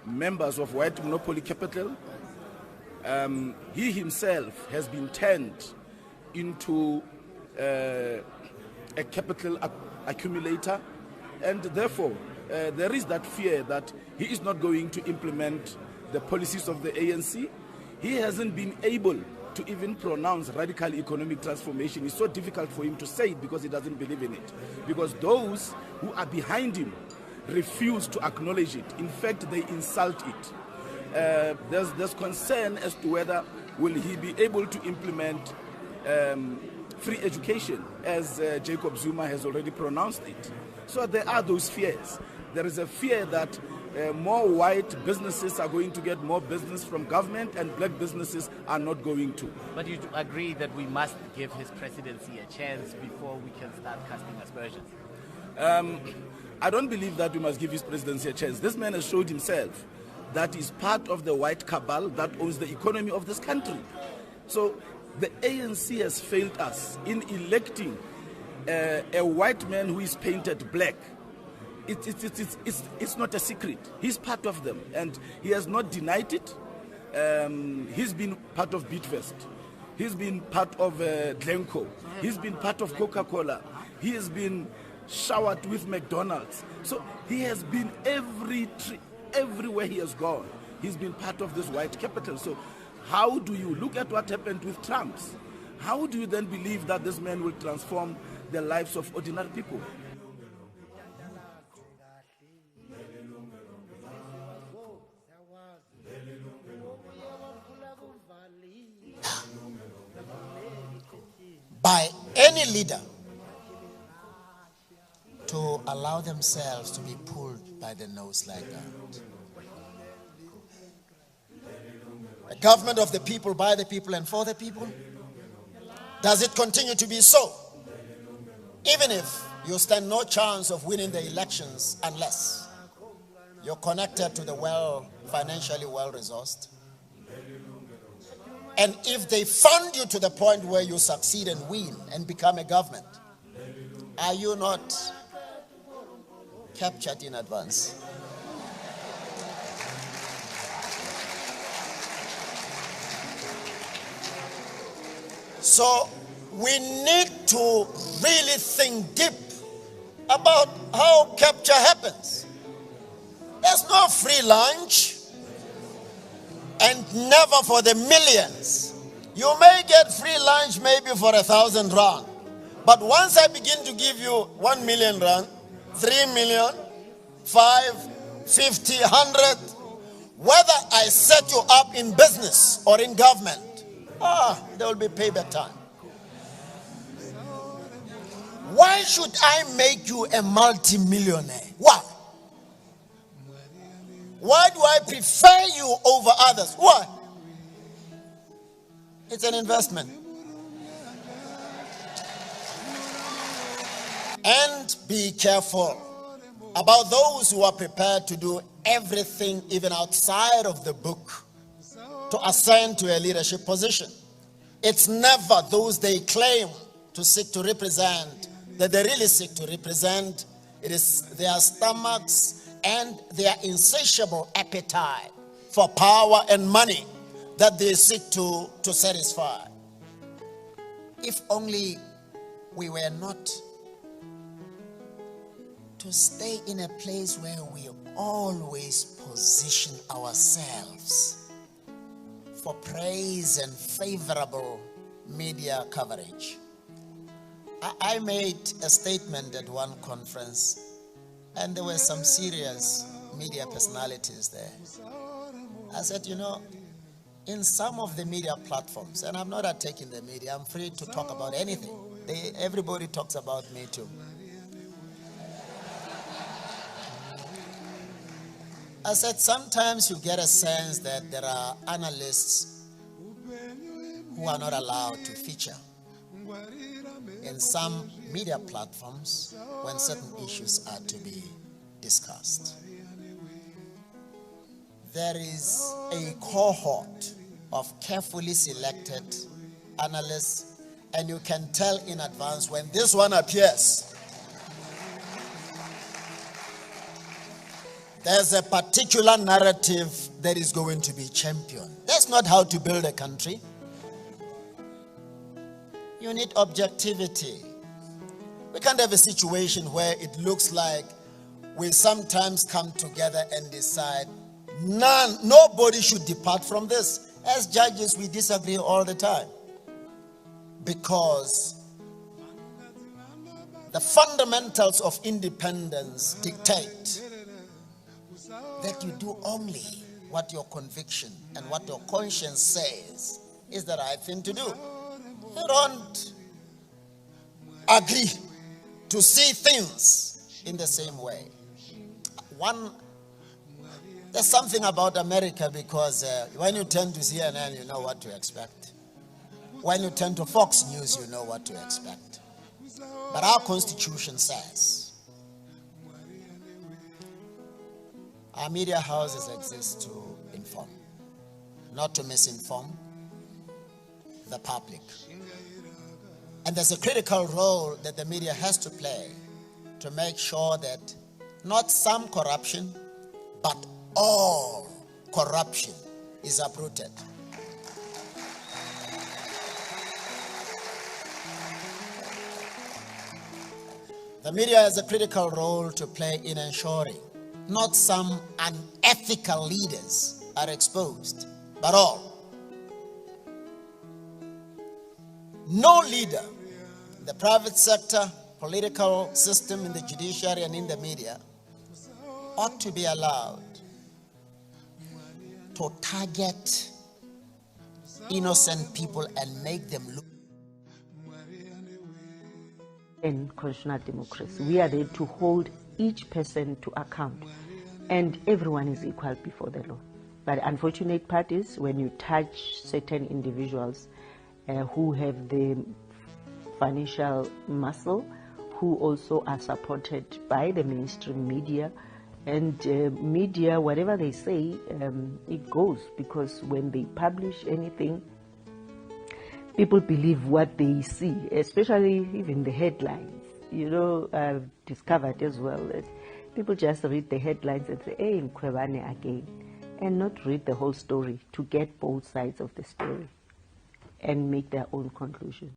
Members of White Monopoly Capital. He himself has been turned into a capital accumulator, and therefore there is that fear that he is not going to implement the policies of the ANC. He hasn't been able to even pronounce radical economic transformation. It's so difficult for him to say it because he doesn't believe in it. Because those who are behind him refuse to acknowledge it. In fact, they insult it. There's concern as to whether will he be able to implement free education, as Jacob Zuma has already pronounced it. So there are those fears. There is a fear that more white businesses are going to get more business from government and black businesses are not going to. But you agree that we must give his presidency a chance before we can start casting aspersions? I don't believe that we must give his presidency a chance. This man has showed himself that he's part of the white cabal that owns the economy of this country. So the ANC has failed us in electing a white man who is painted black. It's not a secret. He's part of them, and he has not denied it. He's been part of Bidvest. He's been part of Glencoe. He's been part of Coca-Cola. He has been showered with McDonald's. So he has been everywhere he has gone. He's been part of this white capital. So how do you look at what happened with Trump's? How do you then believe that this man will transform the lives of ordinary people? By any leader to allow themselves to be pulled by the nose like that. A government of the people, by the people, and for the people. Does it continue to be so? Even if you stand no chance of winning the elections unless you're connected to the financially well-resourced. And if they fund you to the point where you succeed and win and become a government, are you not captured in advance? So we need to really think deep about how capture happens. There's no free lunch. And never for the millions. You may get free lunch maybe for 1,000 rand. But once I begin to give you 1 million rand, 3 million, 5, 50, 100, whether I set you up in business or in government, there will be payback time. Why should I make you a multi-millionaire? Why? Why do I prefer you over others? Why? It's an investment. And be careful about those who are prepared to do everything, even outside of the book, to ascend to a leadership position. It's never those they claim to seek to represent that they really seek to represent. It is their stomachs and their insatiable appetite for power and money that they seek to satisfy. If only we were not to stay in a place where we always position ourselves for praise and favorable media coverage. I made a statement at one conference, and there were some serious media personalities there. I said, in some of the media platforms, and I'm not attacking the media, I'm free to talk about anything. Everybody talks about me too. I said, sometimes you get a sense that there are analysts who are not allowed to feature in some media platforms when certain issues are to be discussed. There is a cohort of carefully selected analysts, and you can tell in advance when this one appears, there's a particular narrative that is going to be championed. That's not how to build a country. You need objectivity. We can't have a situation where it looks like we sometimes come together and decide nobody should depart from this. As judges, we disagree all the time, because the fundamentals of independence dictate that you do only what your conviction and what your conscience says is the right thing to do. You don't agree to see things in the same way. There's something about America, because when you turn to CNN, you know what to expect. When you turn to Fox News, you know what to expect. But our Constitution says our media houses exist to inform, not to misinform the public. And there's a critical role that the media has to play to make sure that not some corruption, but all corruption is uprooted. The media has a critical role to play in ensuring not some unethical leaders are exposed, but all. No leader in the private sector, political system, in the judiciary, and in the media ought to be allowed to target innocent people and make them look. In constitutional democracy, we are there to hold each person to account, and everyone is equal before the law. But unfortunate part is when you touch certain individuals who have the financial muscle, who also are supported by the mainstream media, and media, whatever they say, it goes, because when they publish anything, people believe what they see, especially even the headlines. You know, I've discovered as well that people just read the headlines and say, hey, Mkhwebane again, and not read the whole story to get both sides of the story and make their own conclusion.